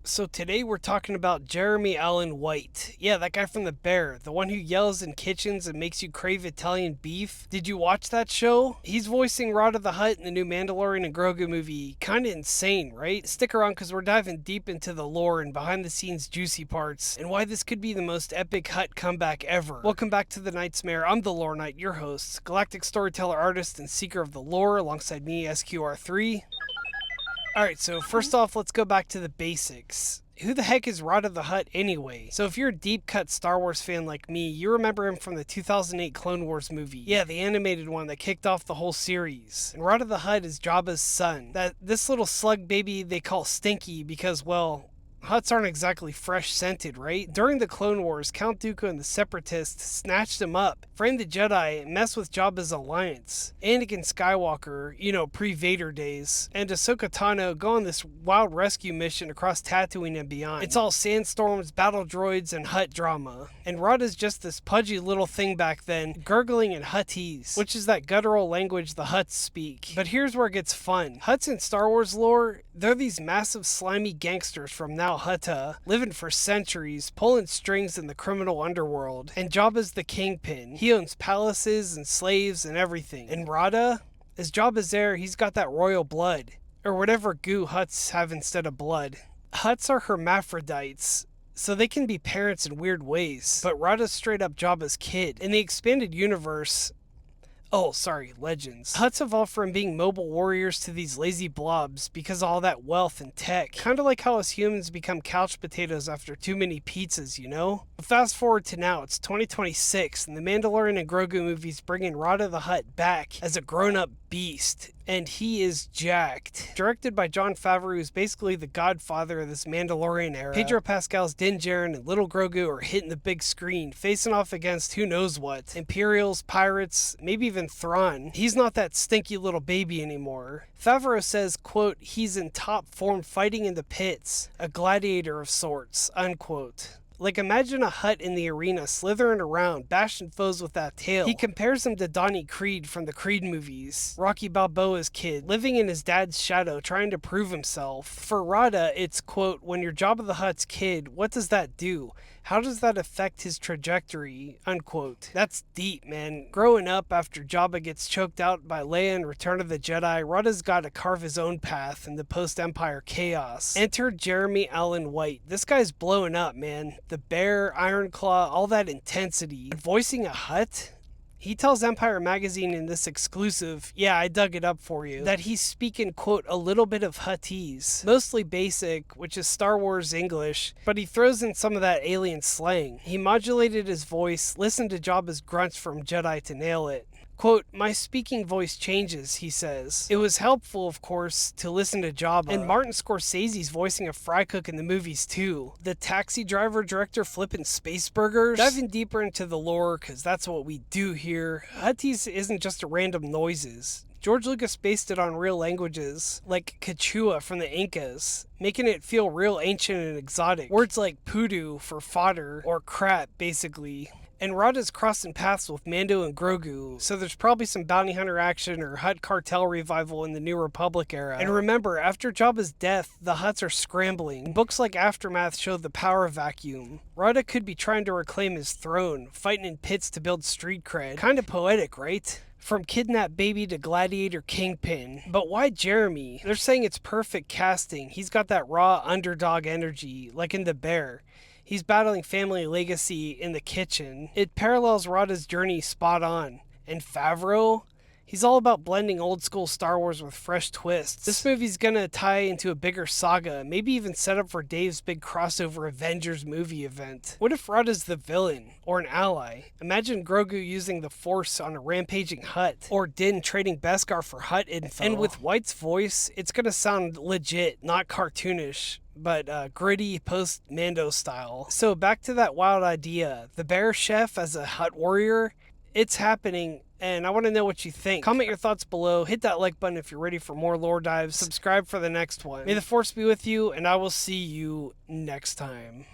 So today we're talking about Jeremy Allen White. Yeah, that guy from The Bear, the one who yells in kitchens and makes you crave Italian beef. Did you watch that show? He's voicing Rotta the Hutt in the new Mandalorian and Grogu movie. Kinda insane, right? Stick around because we're diving deep into the lore and behind the scenes juicy parts, and why this could be the most epic Hutt comeback ever. Welcome back to the Nightmare. I'm the Lore Knight, your host, galactic storyteller, artist, and seeker of the lore, alongside me, SQR3. Alright, so first off, let's go back to the basics. Who the heck is Rotta the Hutt anyway? So if you're a deep-cut Star Wars fan like me, you remember him from the 2008 Clone Wars movie. Yeah, the animated one that kicked off the whole series. And Rotta the Hutt is Jabba's son. This little slug baby they call Stinky because, well, Hutts aren't exactly fresh-scented, right? During the Clone Wars, Count Dooku and the Separatists snatched him up, framed the Jedi, and messed with Jabba's alliance. Anakin Skywalker, pre-Vader days, and Ahsoka Tano go on this wild rescue mission across Tatooine and beyond. It's all sandstorms, battle droids, and Hutt drama. And Rotta's just this pudgy little thing back then, gurgling in Huttese, which is that guttural language the Hutts speak. But here's where it gets fun. Hutts in Star Wars lore, they're these massive slimy gangsters from now Huttese, living for centuries, pulling strings in the criminal underworld. And Jabba's the kingpin. He owns palaces and slaves and everything. And Rotta, as Jabba's heir, he's got that royal blood. Or whatever goo Hutts have instead of blood. Hutts are hermaphrodites, so they can be parents in weird ways. But Rotta's straight up Jabba's kid. In the expanded universe, legends. Hutts evolved from being mobile warriors to these lazy blobs because of all that wealth and tech. Kinda like how us humans become couch potatoes after too many pizzas, you know? But fast forward to now, it's 2026, and the Mandalorian and Grogu movies bringing Rotta the Hutt back as a grown-up beast. And he is jacked. Directed by Jon Favreau, who's basically the godfather of this Mandalorian era. Pedro Pascal's Din Djarin and Little Grogu are hitting the big screen, facing off against who knows what. Imperials, pirates, maybe even Thrawn. He's not that stinky little baby anymore. Favreau says, quote, he's in top form fighting in the pits, a gladiator of sorts, unquote. Like, imagine a Hutt in the arena slithering around, bashing foes with that tail. He compares him to Donnie Creed from the Creed movies, Rocky Balboa's kid, living in his dad's shadow, trying to prove himself. For Rotta, it's, quote, when you're Jabba the Hutt's kid, what does that do? How does that affect his trajectory? Unquote. That's deep, man. Growing up after Jabba gets choked out by Leia in Return of the Jedi, Rotta's got to carve his own path in the post-Empire chaos. Enter Jeremy Allen White. This guy's blowing up, man. The Bear, Ironclaw, all that intensity. Voicing a Hutt? He tells Empire Magazine in this exclusive, yeah, I dug it up for you, that he's speaking, quote, a little bit of Huttese. Mostly basic, which is Star Wars English, but he throws in some of that alien slang. He modulated his voice, listened to Jabba's grunts from Jedi to nail it. Quote, my speaking voice changes, he says. It was helpful, of course, to listen to Jabba. And Martin Scorsese's voicing a fry cook in the movies, too. The taxi driver director flipping space burgers. Diving deeper into the lore, because that's what we do here. Huttese isn't just a random noises. George Lucas based it on real languages, like Quechua from the Incas, making it feel real ancient and exotic. Words like poodoo for fodder, or crap, basically. And Rotta's crossing paths with Mando and Grogu, so there's probably some bounty hunter action or Hutt cartel revival in the New Republic era. And remember, after Jabba's death, the Hutts are scrambling. Books like Aftermath show the power vacuum. Rotta could be trying to reclaim his throne, fighting in pits to build street cred. Kinda poetic, right? From kidnapped baby to gladiator kingpin. But why Jeremy? They're saying it's perfect casting. He's got that raw underdog energy, like in The Bear. He's battling family legacy in the kitchen. It parallels Rotta's journey spot on. And Favreau? He's all about blending old school Star Wars with fresh twists. This movie's gonna tie into a bigger saga, maybe even set up for Dave's big crossover Avengers movie event. What if Rotta's the villain, or an ally? Imagine Grogu using the Force on a rampaging Hutt, or Din trading Beskar for Hutt info. And with White's voice, it's gonna sound legit, not cartoonish, but gritty post-Mando style. So back to that wild idea, the Bear Chef as a Hutt warrior, it's happening, and I want to know what you think. Comment your thoughts below, hit that like button if you're ready for more lore dives, subscribe for the next one. May the Force be with you, and I will see you next time.